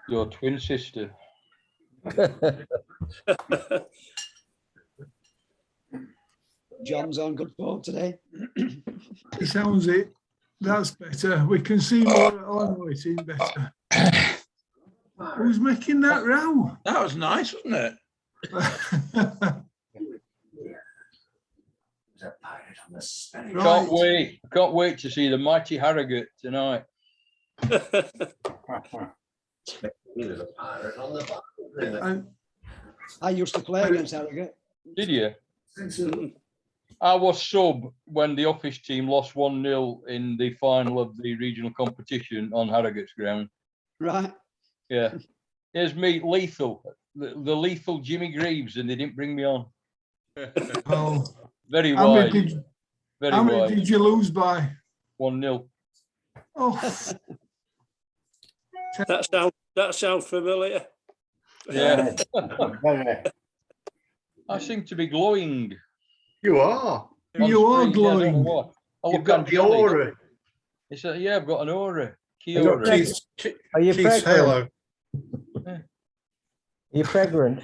Your twin sister. John's on good form today. He sounds it. That's better. We can see more at home waiting better. Who's making that row? That was nice, wasn't it? Right. Can't wait to see the mighty Harrogate tonight. And I used to play against Harrogate. Did you? I was sub when the office team lost 1-0 in the final of the regional competition on Harrogate's ground. Right. Yeah. Here's me, lethal, the lethal Jimmy Greaves, and they didn't bring me on. oh, Very how wide. many Very did wide. you lose by? 1-0. Oh, That sounds familiar. Yeah. I seem to be glowing. You are. on You are screen. Yeah, I don't know glowing. why. I You've look got the angelic. aura. It's a, yeah, I've got an aura. Key You've got aura. Are you Keith's pregnant? halo. Are you pregnant?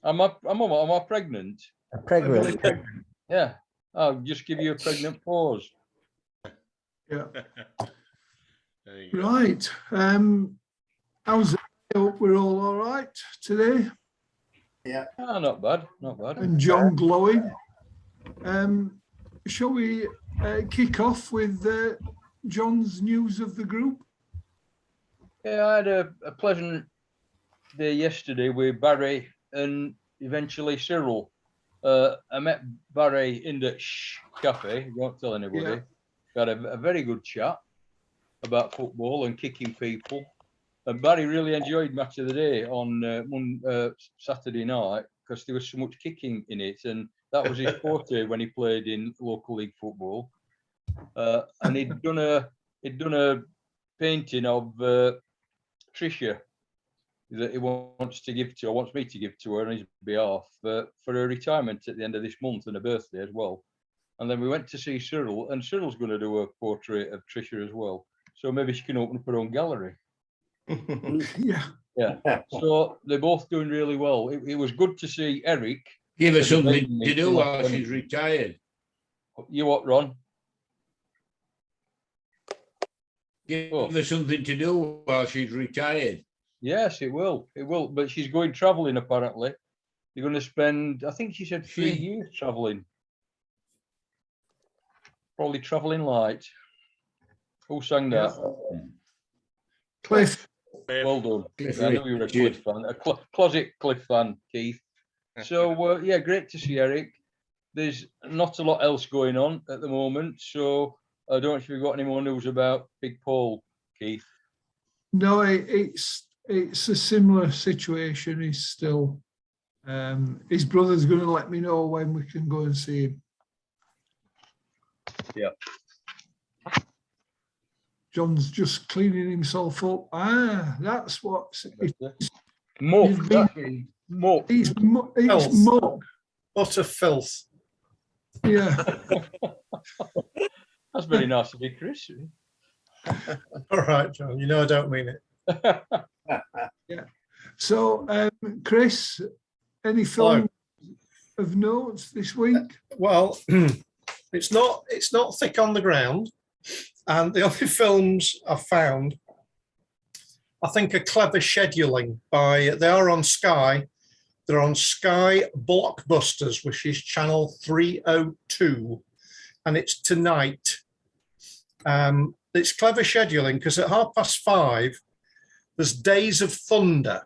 Am I pregnant? Pregnant. Yeah. I'll just give you a pregnant pause. Yeah. There you go. Right. How's it? I hope we're all right today. Ah, not bad, not bad. And John glowing. Shall we kick off with John's news of the group? Yeah, I had a pleasant day yesterday with Barry and eventually Cyril. I met Barry in the cafe, won't tell anybody. Yeah. Got a very good chat about football and kicking people. And Barry really enjoyed Match of the Day on Saturday night because there was so much kicking in it, and that was his forte when he played in local league football. And he'd done a painting of Tricia that he wants me to give to her on his behalf for her retirement at the end of this month and her birthday as well. And then we went to see Cyril, and Cyril's going to do a portrait of Tricia as well. So maybe she can open up her own gallery. Yeah. Yeah. So they're both doing really well. It was good to see Eric. Give her So the something baby to do needs while to- she's retired. You what, Ron? Give Oh. her something to do while she's retired. Yes, it will. It will. But she's going travelling apparently. You're going to spend, I think she said 3 years travelling. Probably travelling light. Who sang that? Cliff. Well done. Cliff I knew you were a Richard. Cliff fan, a closet Cliff fan, Keith. So yeah, great to see Eric. There's not a lot else going on at the moment, so I don't know if you've got any more news about Big Paul, Keith. No, it's a similar situation. He's still. His brother's going to let me know when we can go and see him. Yeah. John's just cleaning himself up. Ah, that's what Muck. You've been- That's it. Muck. it's Filth. muck. Utter filth. Yeah. That's very nice of you, Chris. All right, John. You know I don't mean it. So, Chris, any film of note this week? Well, it's not thick on the ground, and the only films I've found, I think, are clever scheduling by. They are on Sky. They're on Sky Blockbusters, which is channel 302, and it's tonight. It's clever scheduling because at 5:30 there's Days of Thunder,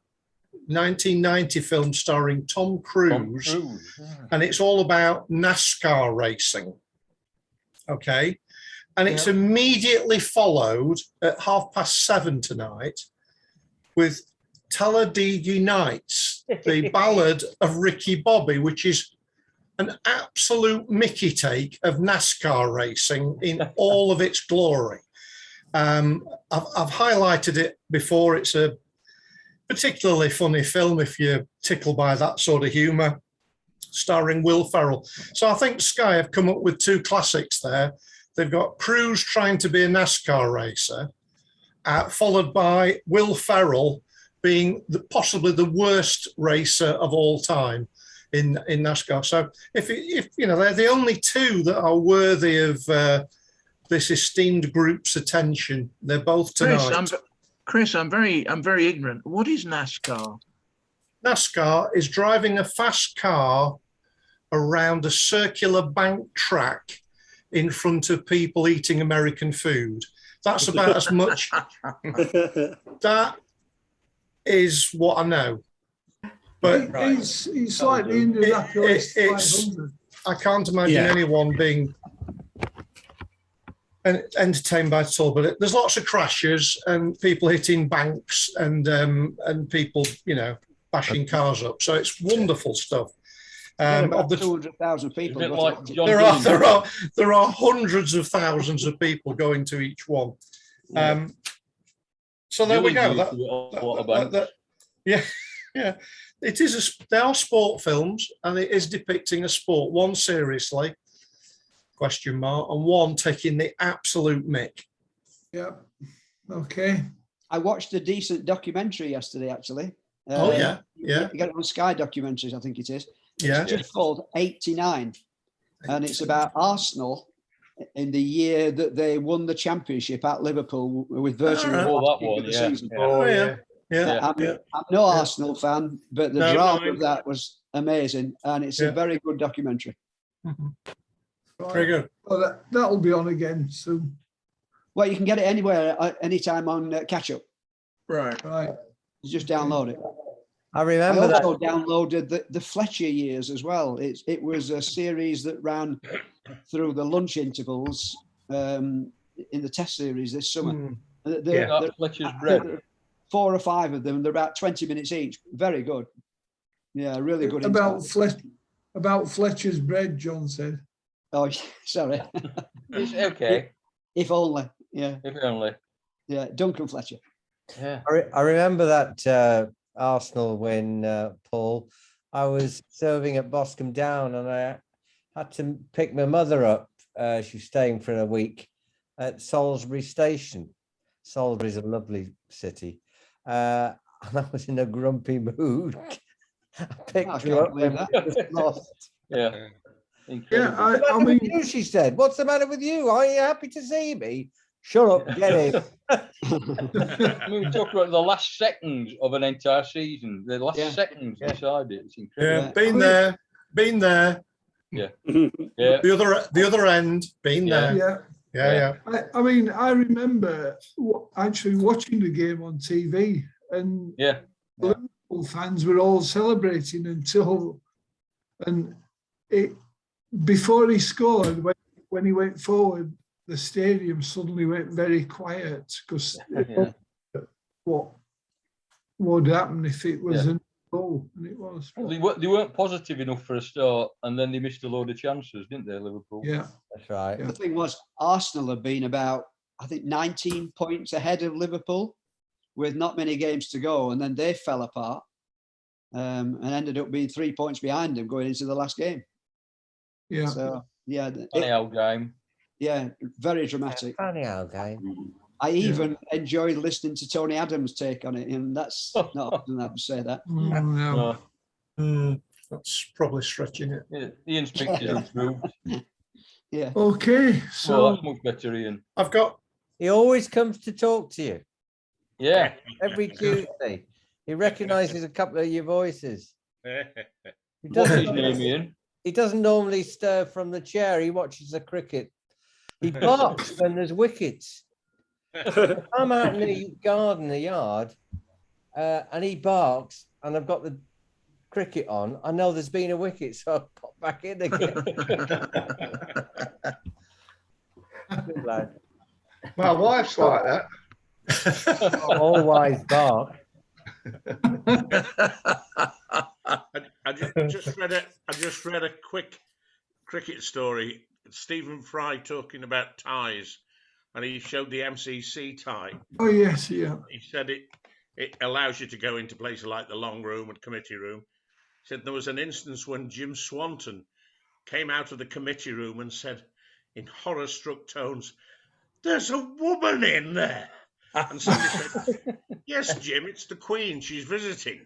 1990 film starring Tom Cruise, and it's all about NASCAR racing. Okay. And it's immediately followed at 7:30 tonight with Talladega Nights, the ballad of Ricky Bobby, which is an absolute Mickey take of NASCAR racing in all of its glory. I've highlighted it before. It's a particularly funny film if you're tickled by that sort of humour, starring Will Ferrell. So I think Sky have come up with two classics there. they've got Cruz trying to be a NASCAR racer, followed by Will Ferrell being possibly the worst racer of all time in NASCAR. So if you know, they're the only two that are worthy of this esteemed group's attention. They're both tonight. Chris, I'm very ignorant. What is NASCAR? NASCAR is driving a fast car around a circular bank track in front of people eating American food. That's about as much. That is what I know. But It's like the Indianapolis it's- 500. I can't imagine Yeah. anyone being entertained by it all. But there's lots of crashes and people hitting banks and people, you know, bashing cars up. So it's wonderful stuff. About Of the 200,000 It's a people. bit got like it. John there are Dillon. there are hundreds of thousands of people going to each one. So there we go. Dillon used to do a lot of banks. Yeah. It is. They are sport films, and it is depicting a sport. One seriously, question mark, and one taking the absolute mick. Yeah. Okay. I watched a decent documentary yesterday, actually. Oh yeah, yeah, You get it on Sky Documentaries, I think it is. yeah. It's just called 89, and it's about Arsenal in the year that they won the championship at Liverpool with virtually Alright. the Oh, last that kick one, of the yeah. season. Oh yeah, yeah. I'm no Arsenal fan, but the No, drama no. of that was amazing, and it's Yeah. a very good documentary. Right. Very good. Well, that'll be on again soon. Well, you can get it anywhere, anytime on Catch Up. Right. Right. You just download it. I I remember that. also downloaded the Fletcher years as well. It was a series that ran through the lunch intervals in the test series this summer. Mm. That's Fletcher's I think bread. there are 4 or 5 of them. They're about 20 minutes each. Very good. Yeah, really good. insight. About Fletcher's bread, John said. Oh, sorry. It's okay, If only. Yeah, if only. yeah. Duncan Fletcher. Yeah. I remember that Arsenal win, Paul. I was serving at Boscombe Down and I had to pick my mother up. She's staying for a week at Salisbury Station. Salisbury's a lovely city. And I was in a grumpy mood. I picked I her can't up believe when that. we just lost. Yeah. Yeah, Incredible. I What's the matter mean, with you, she said. What's the matter with you? Are you happy to see me? Shut up, get in. I mean, we talk about the last seconds of an entire season. The last Yeah. seconds Yeah. decide it. It's Yeah, incredible. been there. Yeah. The other end, been Yeah. there. yeah. Yeah. I mean, I remember actually watching the game on TV, and Yeah. Liverpool fans were all celebrating and before he scored, when he went forward, the stadium suddenly went very quiet because Yeah. what would happen if it was a goal, and it was. Well, they weren't positive enough for a start, and then they missed a load of chances, didn't they, Liverpool? Yeah, That's right. The thing was, Arsenal have been about, I think, 19 points ahead of Liverpool with not many games to go, and then they fell apart and ended up being 3 points behind them going into the last game. yeah. So, yeah, Funny old game. yeah, very dramatic. Funny old game. I even enjoyed listening to Tony Adams' take on it, and that's not often I would say that. No. No, That's probably stretching it. yeah, Ian's pictures improved. Yeah. Okay, Well, so that's much better, Ian. I've got He always comes to talk to you Yeah. every Tuesday. He recognizes a couple of your voices. He What's his doesn't, name, Ian? he doesn't normally stir from the chair. He watches the cricket. He barks when there's wickets. I'm out in the garden, the yard, and he barks, and I've got the cricket on. I know there's been a wicket, so I pop back in again. Good lad. My wife's like that. All wise bark. I just read a quick cricket story. Stephen Fry talking about ties, and he showed the MCC tie. oh yes, yeah. He said it allows you to go into places like the long room and committee room. He said there was an instance when Jim Swanton came out of the committee room and said, in horror-struck tones, "There's a woman in there." And somebody said, "Yes, Jim, it's the Queen. She's visiting."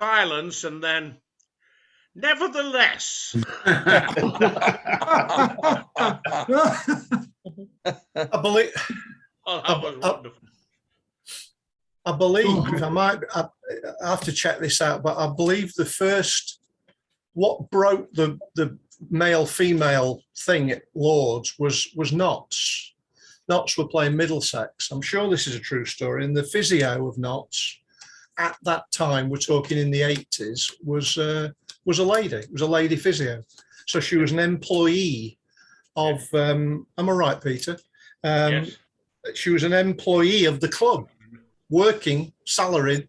Silence, and then, "Nevertheless." I believe. Oh, that was wonderful. I believe I have to check this out, but I believe the first, what broke the male-female thing at Lords was Notts. Notts were playing Middlesex. I'm sure this is a true story. And the physio of Notts at that time, we're talking in the 80s, was a lady. It was a lady physio. So she was an employee of, am I right, Peter? Yes. She was an employee of the club, working salaried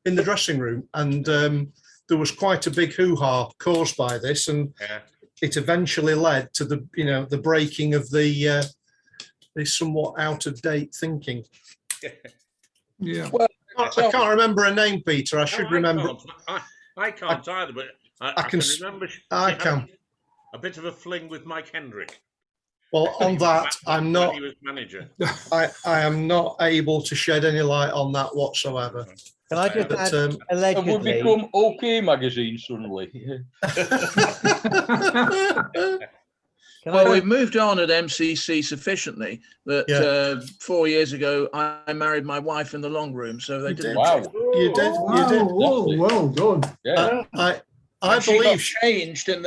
in the dressing room. And there was quite a big hoo-ha caused by this. And it eventually led to the breaking of the somewhat out of date thinking. Yeah. Well, I can't remember her name, Peter. I should remember. I can't either, but I can remember. I she can. had a bit of a fling with Mike Hendrick. Well, on that, I'm not. When he was manager. I am not able to shed any light on that whatsoever. Can I just But, add, And would allegedly, become OK magazine suddenly. can Well, I we've moved on at MCC sufficiently that 4 years ago I married my wife in the long room, so they You didn't. did. Wow. You did. Wow, You did. oh, well done. Yeah. I And she got believe. changed in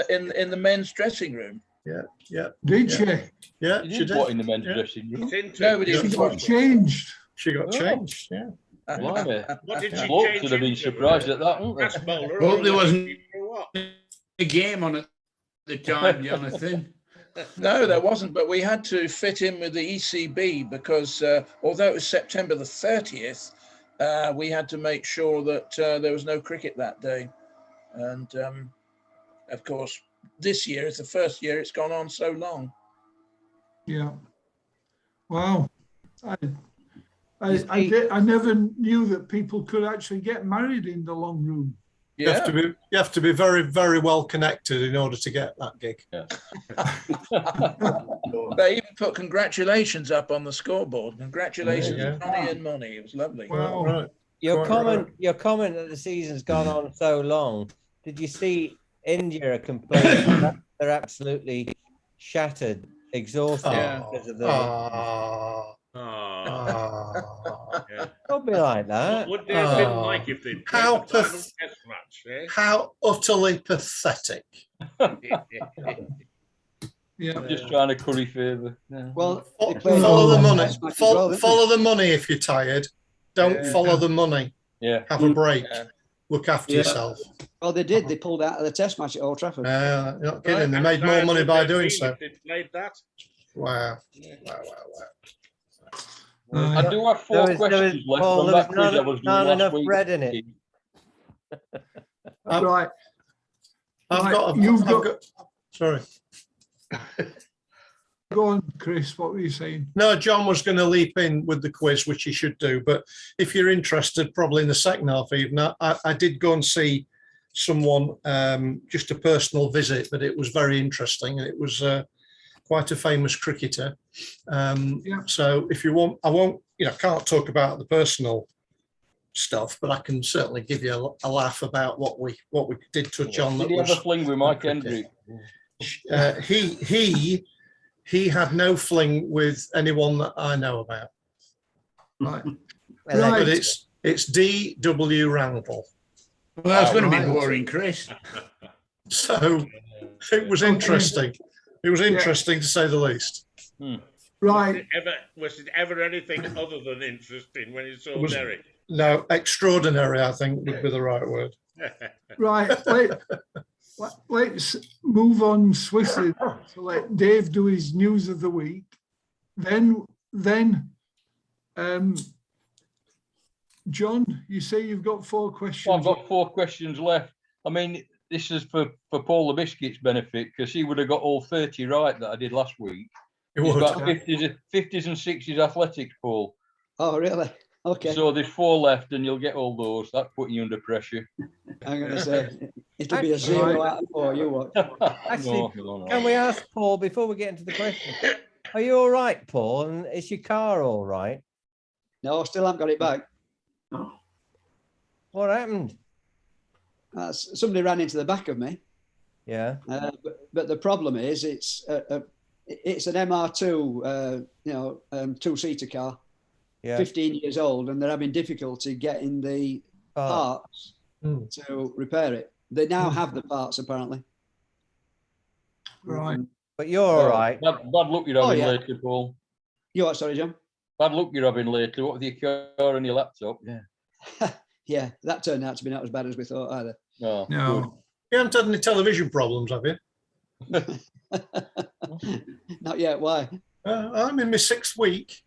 the men's dressing room. Yeah. Did Yeah. she? Yeah. You She did did. what in the men's Yeah. dressing room? Nobody She was got watching. changed. She got Oh. changed. Yeah. Blimey. What did she Blokes change would have been into? surprised at that, wouldn't Fast they? bowler Well, or there a wasn't- keeper or what? A game on at the time, Jonathan. No, there wasn't, but we had to fit in with the ECB because although it was September the 30th, we had to make sure that there was no cricket that day. And of course, this year is the first year it's gone on so long. Yeah. Wow. You see- I never knew that people could actually get married in the long room. You have to be very, very well connected in order to get that gig. They even put congratulations up on the scoreboard. Congratulations, Yeah. Johnny and Money. It was lovely. Wow. Right. your Quite comment? Your comment that the season's gone on so long. Did you see India are complaining that they're absolutely shattered, exhausted Yeah. because of the? Ah. Ah, yeah. Don't be like What that. would they have been Oh. like if they'd How played the final path- test match? Eh? How utterly pathetic. Yeah. I'm just trying to curry favour. Yeah. Well, Fo- they played Follow the all money. Test match as well, didn't Follow the money if you're tired. Don't Yeah. follow the money. Yeah. Have a break. Yeah. Look after Yeah. yourself. they? Well, they did. They pulled out of the Test match at Old Trafford. You're not kidding. They And made more tired money would by they doing be so. if they'd played that? Wow. I do have four questions left Paul, from there that was quiz I was doing not last enough week. bread in it. Right. I've Right, got. you've I've got- got. Sorry. Go on, Chris. What were you saying? No, John was going to leap in with the quiz, which he should do. But if you're interested, probably in the second half, even I did go and see someone, just a personal visit, but it was very interesting. It was quite a famous cricketer. Yeah. So if you want, I won't, can't talk about the personal stuff, but I can certainly give you a laugh about what we did touch on. Did that he have a was- fling with Mike cricket. Hendrick? He had no fling with anyone that I know about, Right. but Right. it's D.W. Randall. Well, that's going to Right. be boring, Chris. So it was interesting. It was interesting to say the least. Right. Was it ever anything other than interesting when you saw It was- Derek? No, extraordinary, I think would be the right word. Right. Let's move on swiftly to let Dave do his news of the week. Then, John, you say you've got 4 questions. Well, I've got 4 questions left. I mean, this is for Paul the Biscuit's benefit because he would have got all 30 right that I did last week. It He's would. got 50s and 60s athletics, Paul. Oh, really? Okay. So there's 4 left and you'll get all those. That's putting you under pressure. I'm going to say, It'll be a Actually, 0 out of 4. You watch. Actually, no. can we ask Paul before we get into the question? Are you all right, Paul? And is your car all right? No, still haven't got it back. What happened? Somebody ran into the back of me. Yeah. But the problem is, it's an MR2, two-seater car, Yeah. 15 years old, and they're having difficulty getting the parts to repair it. They now have the parts, apparently. Right. But you're all right. Bad luck you're having yeah. lately, Paul. You what, sorry, John? Bad luck you're having lately. What with your car and your laptop? Yeah. Yeah, that turned out to be not as bad as we thought either. No. No. You haven't had any television problems, have you? Not yet. Why? I'm in my 6th week.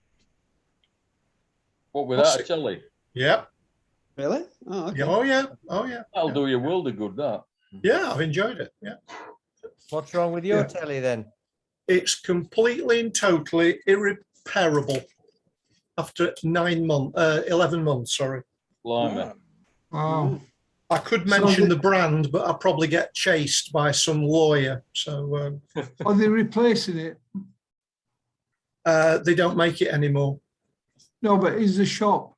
What, without a telly? Yeah. Really? Oh, okay. Yeah. Oh, yeah. Oh, yeah. That'll do you a world of good, that. Yeah, I've enjoyed it. Yeah. What's wrong with your Yeah. telly then? It's completely and totally irreparable after 11 months, sorry. Blimey. Wow. I could mention the brand, but I'll probably get chased by some lawyer. So Are they replacing it? they don't make it anymore. No, but is the shop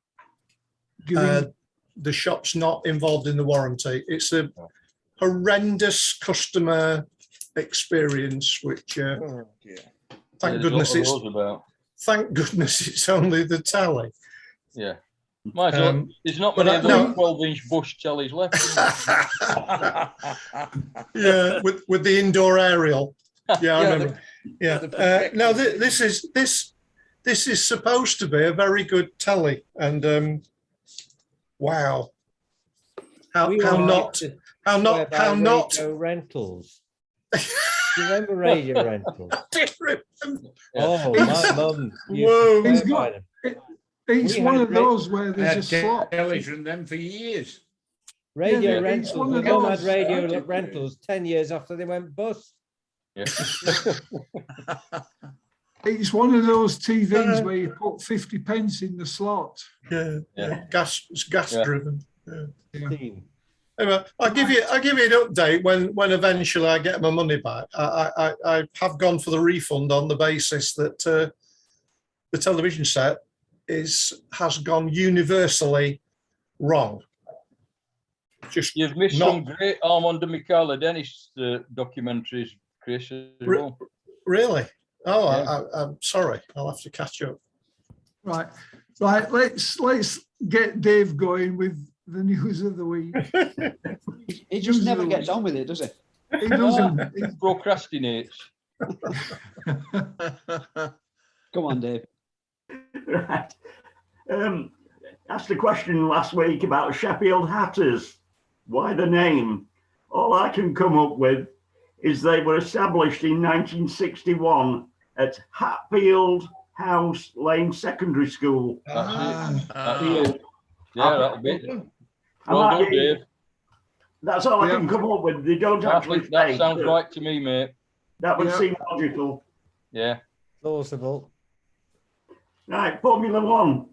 giving? The shop's not involved in the warranty. It's a horrendous customer experience, which Oh, dear. thank There's a lot goodness of it's those about. thank goodness it's only the telly. Yeah. Might as well. There's not many of those 12-inch Bush tellies left. Yeah, with the indoor aerial. Yeah, I remember. the No, this is supposed to be a very good telly, and wow, how not Radio rentals. Do you remember radio rentals? Oh, my mum. Whoa. He's got- It's We one had of those where I there's a had slot. tellies from them for years. Radio Yeah, it's rentals. one My of mum had those- radio rentals 10 years after they went bust. Yeah. It's one of those TVs where you put 50 pence in the slot. Yeah, Yeah. it's gas Yeah. driven. Yeah. Anyway, I'll give you an update when eventually I get my money back. I have gone for the refund on the basis that the television set has gone universally wrong. Just You've missed not- some great Armando Michaela Dennis documentaries, Chris, as well. really. Oh, Yeah. I'm sorry. I'll have to catch up. Right. Let's get Dave going with the news of the week. He just never gets on with it, does he? He doesn't. He procrastinates. Come on, Dave. Right. Asked a question last week about Sheffield Hatters. Why the name? All I can come up with is they were established in 1961 at Hatfield House Lane Secondary School. That's it. Yeah, that'll be it. I Well might done, be- Dave. That's all I can come up with. They don't actually That say, sounds but right to me, mate. That would Yeah. seem logical. Yeah. Plausible. Right, Formula One.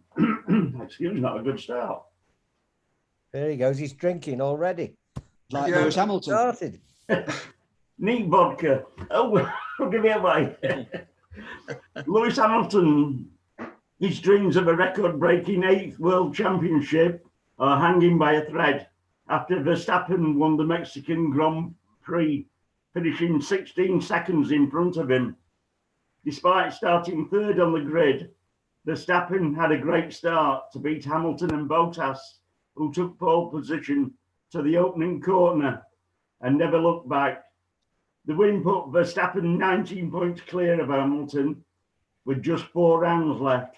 Excuse me, not a good start. There he goes. He's drinking already. Like Yeah. Lewis Hamilton. Started. Neat vodka. Oh, I'll give it away. Lewis Hamilton, his dreams of a record-breaking 8th World Championship are hanging by a thread after Verstappen won the Mexican Grand Prix, finishing 16 seconds in front of him. Despite starting third on the grid, Verstappen had a great start to beat Hamilton and Bottas, who took pole position to the opening corner and never looked back. The win put Verstappen 19 points clear of Hamilton with just 4 rounds left.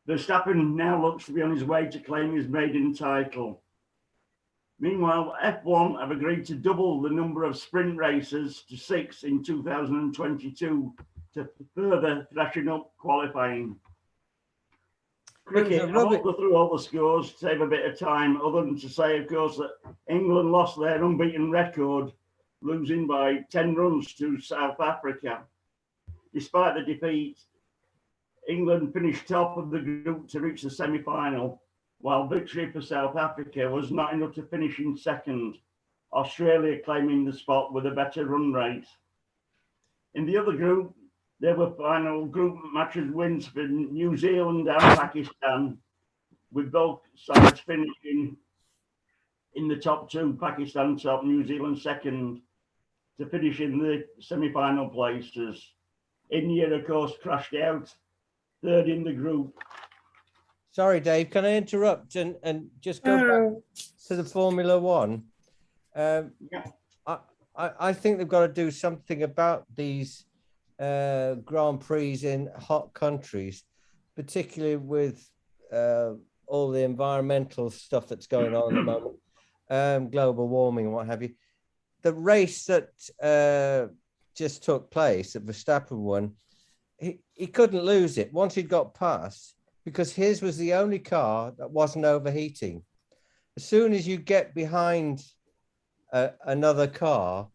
Verstappen now looks to be on his way to claim his maiden title. Meanwhile, F1 have agreed to double the number of sprint races to 6 in 2022 to further freshen up qualifying. Cricket, I won't go through all the scores to save a bit of time, other than to say, of course, that England lost their unbeaten record, losing by 10 runs to South Africa. Despite the defeat, England finished top of the group to reach the semi-final, while victory for South Africa was not enough to finish in second. Australia claiming the spot with a better run rate. In the other group, there were final group matches wins for New Zealand and Pakistan, with both sides finishing in the top two, Pakistan top, New Zealand second, to finish in the semi-final places. India, of course, crashed out, third in the group. Sorry, Dave, can I interrupt and just go back to the Formula One? I think they've got to do something about these Grand Prix in hot countries, particularly with all the environmental stuff that's going on at the moment, global warming and what have you. The race that just took place, that Verstappen won, he couldn't lose it once he'd got past, because his was the only car that wasn't overheating. As soon as you get behind another car,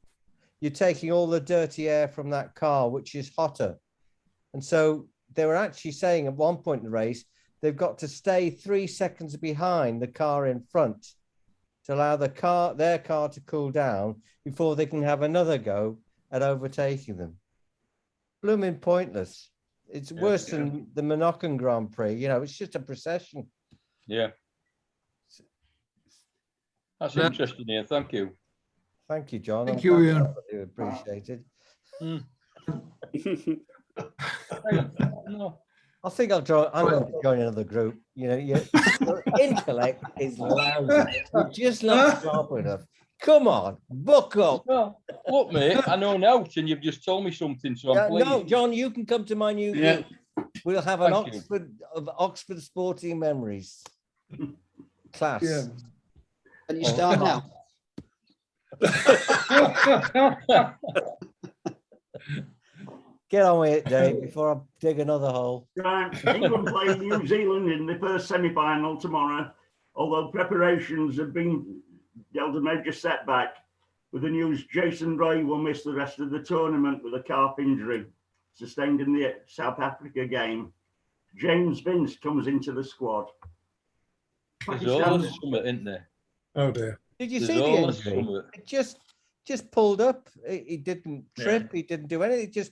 you're taking all the dirty air from that car, which is hotter. And so they were actually saying at one point in the race, they've got to stay 3 seconds behind the car in front to allow their car to cool down before they can have another go at overtaking them. Blooming pointless. It's worse than the Moroccan Grand Prix. You know, it's just a procession. Yeah. That's interesting here. Thank you. Thank you, John. Thank you, Ian. Appreciated. No. I think I'm going to join another group. You know, your intellect is lousy. You're just not sharp enough. Come on, book up. Well, look, mate, I know now, and you've just told me something, so I'm pleased. No, John, you can come to my new group. We'll have an Oxford Sporting Memories class. Yeah. Can you start now? Get on with it, Dave, before I dig another hole. England play New Zealand in the first semi-final tomorrow, although preparations have been dealt a major setback, with the news Jason Ray will miss the rest of the tournament with a calf injury sustained in the South Africa game. James Vince comes into the squad. There's always something, isn't there? Oh dear. Did you see the injury? It just pulled up. He didn't trip. He didn't do anything.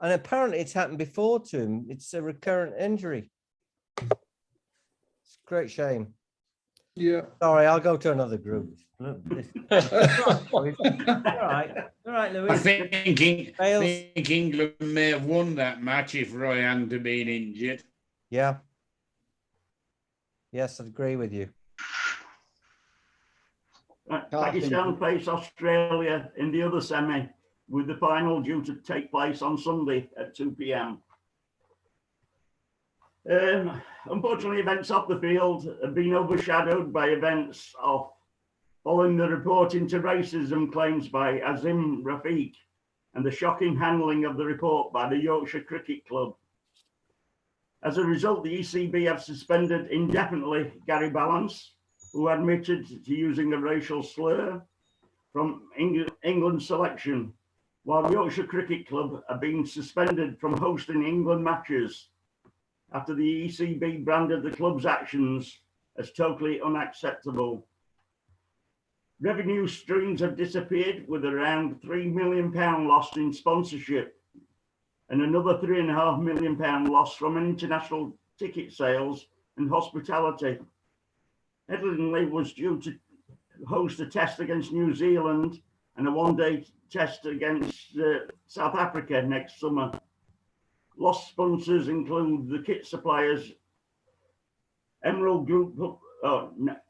And apparently it's happened before to him. It's a recurrent injury. It's a great shame. Yeah. Sorry, I'll go to another group. All right, Louis. I think England may have won that match if Roy hadn't have been injured. Yeah. Yes, I agree with you. Pakistan face Australia in the other semi, with the final due to take place on Sunday at 2 p.m. Unfortunately, events off the field have been overshadowed by events off, following the report into racism claims by Azim Rafiq and the shocking handling of the report by the Yorkshire Cricket Club. As a result, the ECB have suspended indefinitely Gary Balance, who admitted to using a racial slur, from England selection, while the Yorkshire Cricket Club are being suspended from hosting England matches after the ECB branded the club's actions as totally unacceptable. Revenue streams have disappeared, with around £3 million lost in sponsorship and another £3.5 million lost from international ticket sales and hospitality. Headingley was due to host a test against New Zealand and a one-day test against South Africa next summer. Lost sponsors include the kit suppliers, Emerald Group,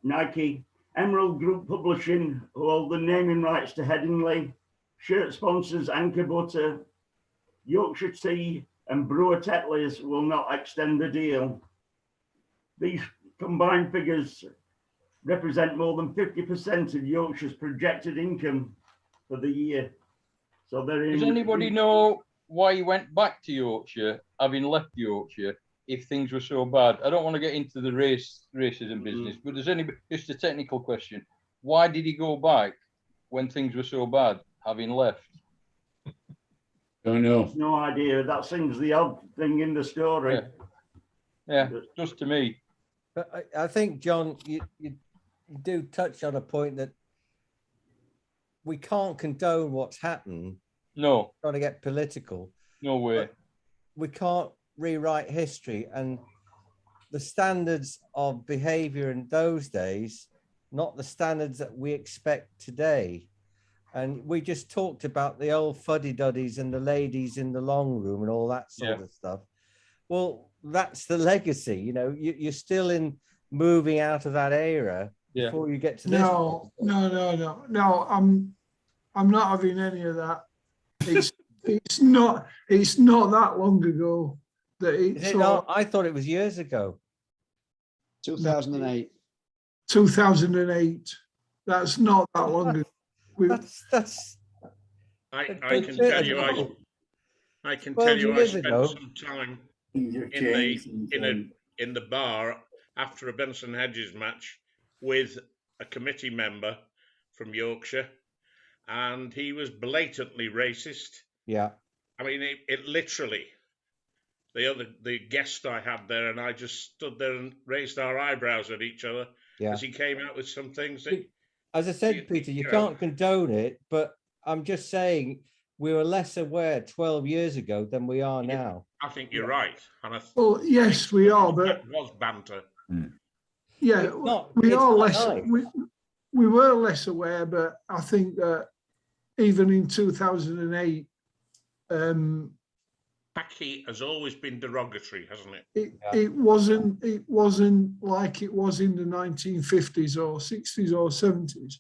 Nike, Emerald Group Publishing, who hold the naming rights to Headingley, shirt sponsors Anchor Butter, Yorkshire Tea, and Brewer Tetleys will not extend the deal. These combined figures represent more than 50% of Yorkshire's projected income for the year. So does anybody know why he went back to Yorkshire, having left Yorkshire, if things were so bad? I don't want to get into the racism business, but does anybody, just a technical question, why did he go back when things were so bad, having left? Don't know. No idea. That seems the odd thing in the story. Yeah, just to me. But I think, John, you do touch on a point that we can't condone what's happened. No, Trying to get political. no way. We can't rewrite history, and the standards of behavior in those days, not the standards that we expect today. And we just talked about the old fuddy-duddies and the ladies in the long room and all that sort of stuff. Well, that's the legacy. You know, you're still in moving out of that era before you get to this. No. I'm not having any of that. It's not that long ago that Is it's it not? I thought it was years ago. 2008. 2008. That's not that long ago. That's. I can tell you, I spent some time in the bar after a Benson Hedges match with a committee member from Yorkshire, and he was blatantly racist. Yeah. I mean, it literally. The guest I had there and I just stood there and raised our eyebrows at each other as he came out with some things that. As I said, Peter, you can't condone it, but I'm just saying we were less aware 12 years ago than we are now. I think you're right. And well, yes, we are, but that was banter. Yeah, we are less. We were less aware, but I think that even in 2008, Paki has always been derogatory, hasn't it? It wasn't like it was in the 1950s or 60s or 70s.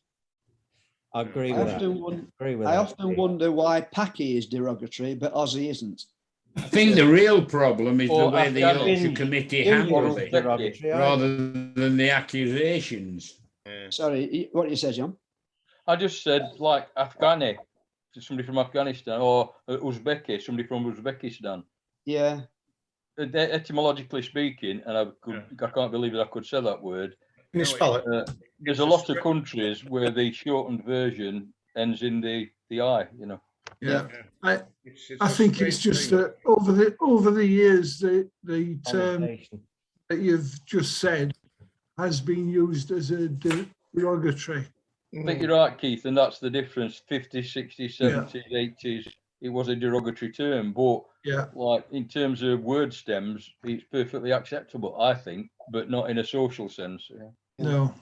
I agree with that. I often wonder why Paki is derogatory, but Aussie isn't. I think the real problem is the way the Yorkshire Committee handled it, rather than the accusations. Sorry, what you said, John? I just said like Afghani, somebody from Afghanistan, or Uzbeki, somebody from Uzbekistan. Yeah. Etymologically speaking, and I can't believe that I could say that word. Can you spell it? There's a lot of countries where the shortened version ends in the I, you know. Yeah, I think it's just that over the years, the term that you've just said has been used as a derogatory. I think you're right, Keith, and that's the difference. 50s, 60s, 70s, 80s, it was a derogatory term, but like in terms of word stems, it's perfectly acceptable, I think, but not in a social sense. No.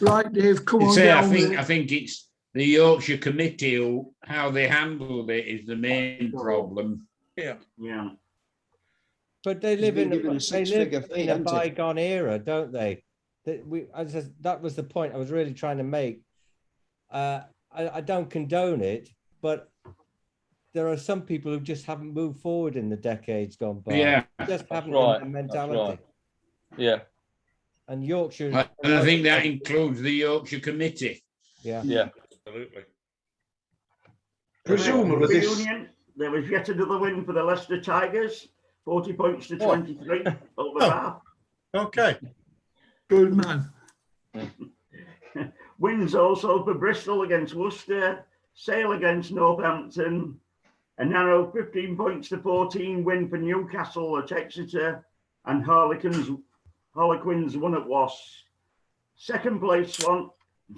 Right, Dave, come on. I think it's the Yorkshire Committee, how they handled it is the main problem. Yeah. But they live in a bygone era, don't they? That was the point I was really trying to make. I don't condone it, but there are some people who just haven't moved forward in the decades gone by. Yeah, just haven't got the mentality. Yeah. And Yorkshire. And I think that includes the Yorkshire Committee. Yeah. Absolutely. Presumably, there was yet another win for the Leicester Tigers, 40 points to 23 over half. Okay. Good man. Wins also for Bristol against Worcester, Sale against Northampton, a narrow 15 points to 14 win for Newcastle at Exeter, and Harlequins won at Wasps. Second place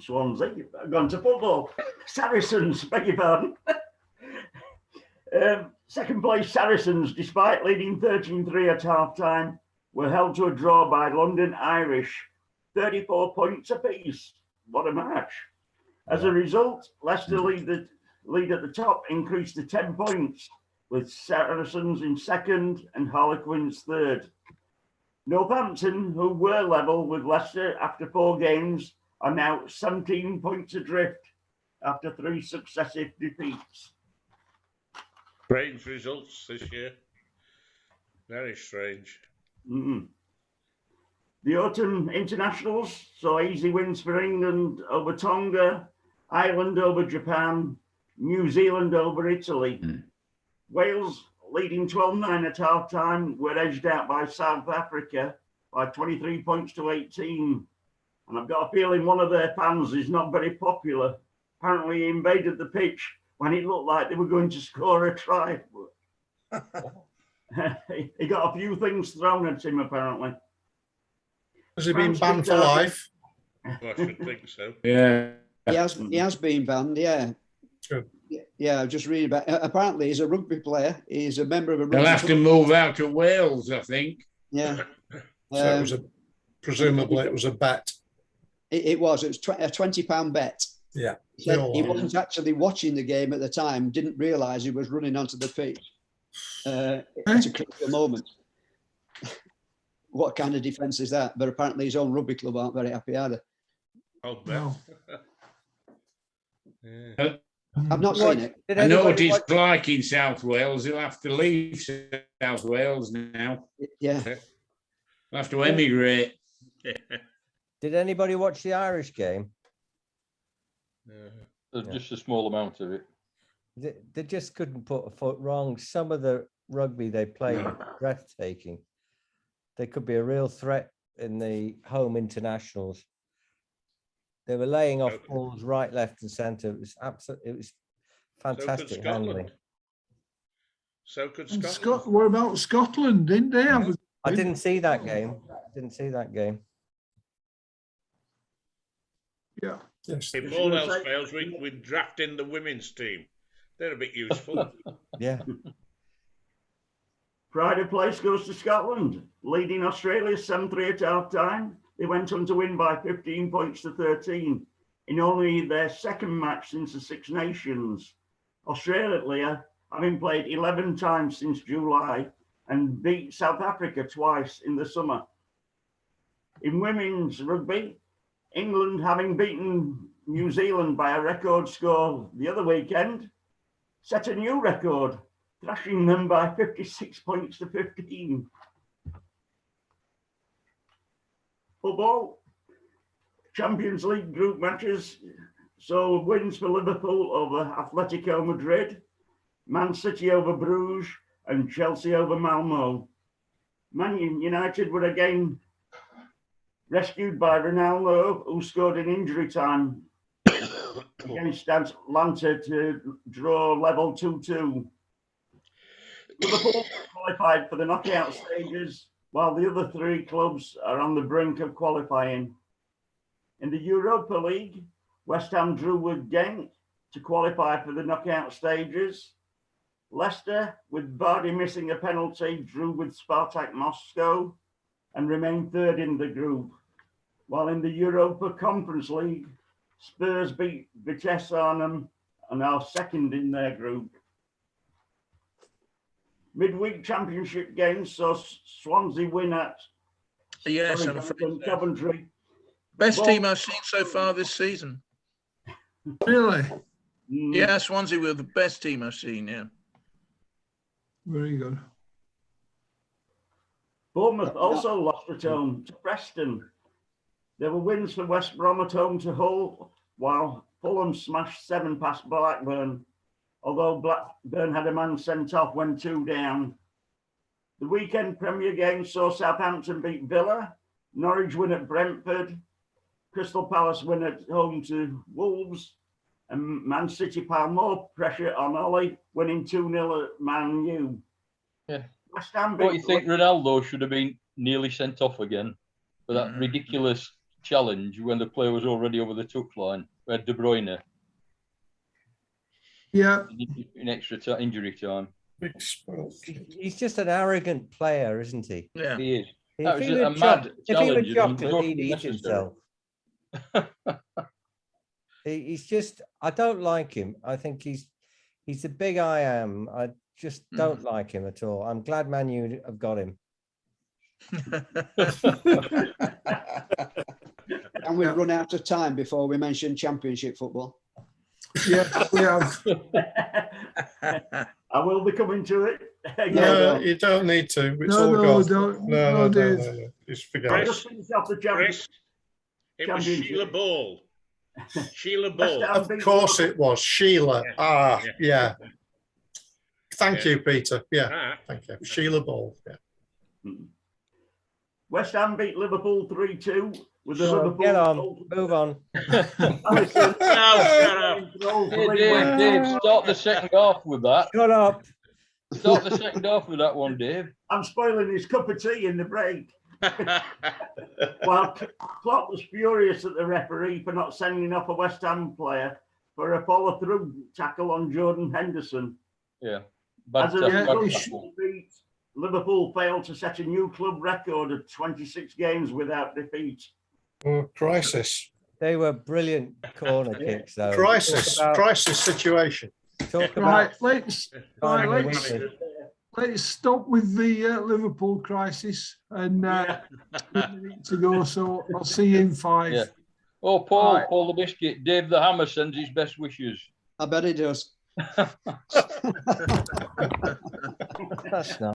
Swansea, gone to football. Saracens, beg your pardon. Second place Saracens, despite leading 13-3 at half-time, were held to a draw by London Irish, 34 points apiece. What a match. As a result, Leicester lead at the top increased to 10 points, with Saracens in second and Harlequins third. Northampton, who were level with Leicester after 4 games, are now 17 points adrift after 3 successive defeats. Strange results this year. Very strange. The autumn internationals saw easy wins for England over Tonga, Ireland over Japan, New Zealand over Italy. Wales, leading 12-9 at half-time, were edged out by South Africa by 23 points to 18. And I've got a feeling one of their fans is not very popular. Apparently he invaded the pitch when it looked like they were going to score a try. He got a few things thrown at him, apparently. Has he been banned for life? I should think so. Yeah. He has been banned. Yeah. True. Yeah, I've just read about. Apparently, he's a rugby player. He's a member of a. They'll rugby have to club. move out to Wales, I think. Yeah. So it was presumably it was a bet. It was a £20 bet. Yeah. He said he wasn't actually watching the game at the time. Didn't realise he was running onto the pitch. It's a critical moment. What kind of defence is that? But apparently his own rugby club aren't very happy either. Oh, No. yeah. I've not seen it. I know what it's like in South Wales. He'll have to leave South Wales now. Yeah. He'll have to emigrate. Did anybody watch the Irish game? Just a small amount of it. They just couldn't put a foot wrong. Some of the rugby they played was breathtaking. They could be a real threat in the home internationals. They were laying off balls right, left, and centre. It was absolutely, it was fantastic handling. So could And Scotland. what about Scotland? Didn't they have? I didn't see that game. Yeah. Yes. If all else fails, we'd draft in the women's team. They're a bit useful. Yeah. Pride of place goes to Scotland, leading Australia 7-3 at half time. They went on to win by 15 points to 13 in only their second match since the Six Nations. Australia, having played 11 times since July and beat South Africa twice in the summer. In women's rugby, England, having beaten New Zealand by a record score the other weekend, set a new record, thrashing them by 56 points to 15. Football, Champions League group matches. So wins for Liverpool over Atletico Madrid, Man City over Bruges, and Chelsea over Malmo. Man United were again rescued by Ronaldo, who scored in injury time against Atlanta to draw level 2-2. Liverpool qualified for the knockout stages, while the other three clubs are on the brink of qualifying. In the Europa League, West Ham drew with Genk to qualify for the knockout stages. Leicester, with Vardy missing a penalty, drew with Spartak Moscow and remained third in the group. While in the Europa Conference League, Spurs beat Vitesse Arnhem and are second in their group. Midweek championship games saw Swansea win at Yes, I'm afraid. Coventry. Best team I've seen so far this season. Really? Yeah, Swansea were the best team I've seen, yeah. Very good. Bournemouth also lost at home to Preston. There were wins for West Brom at home to Hull, while Fulham smashed 7 past Blackburn, although Blackburn had a man sent off when 2 down. The weekend Premier game saw Southampton beat Villa, Norwich win at Brentford, Crystal Palace win at home to Wolves, and Man City pile more pressure on Ollie, winning 2-0 at Man U. Yeah. West Ham What beat you think Ronaldo should have been nearly sent off again for that ridiculous challenge when the player was already over the touchline? We had De Bruyne. Yeah. In extra injury time. He's just an arrogant player, isn't he? Yeah. He is. If That was he a were mad if he were challenge. chocolate, he'd eat himself. He's just, I don't like him. I think he's the big I am. I just don't like him at all. I'm glad Man U have got him. And we've run out of time before we mention championship football. Yeah, we have. I will be coming to it. No, you don't need to. It's No, all no, gone. don't. No, Dave. no. Just forget I'll it. just finish off the Chris, it was championship. Sheila Ball. Sheila Ball. Of course it was. Sheila. Yeah. Ah, Yeah. yeah. Thank Yeah. you, Peter. Yeah, Ah, thank you. Sheila Ball. Yeah. West Ham beat Liverpool 3-2 with the So, Liverpool. get on, move on. Alisson. no, shut up. Hey, Dave, start the second half with that. Shut up. Start the second half with that one, Dave. I'm spoiling his cup of tea in the break. Well, Klopp was furious at the referee for not sending off a West Ham player for a follow-through tackle on Jordan Henderson. Yeah. As a result, he defeat, Liverpool failed to set a new club record of 26 games without defeat. Oh, crisis. They were brilliant corner kicks, though. Crisis situation. Talk Right, about let's stop with the Liverpool crisis and to go. So I'll see you in 5. Yeah. Oh, Paul the Biscuit, Dave the Hammer sends his best wishes. I bet he does. that's not.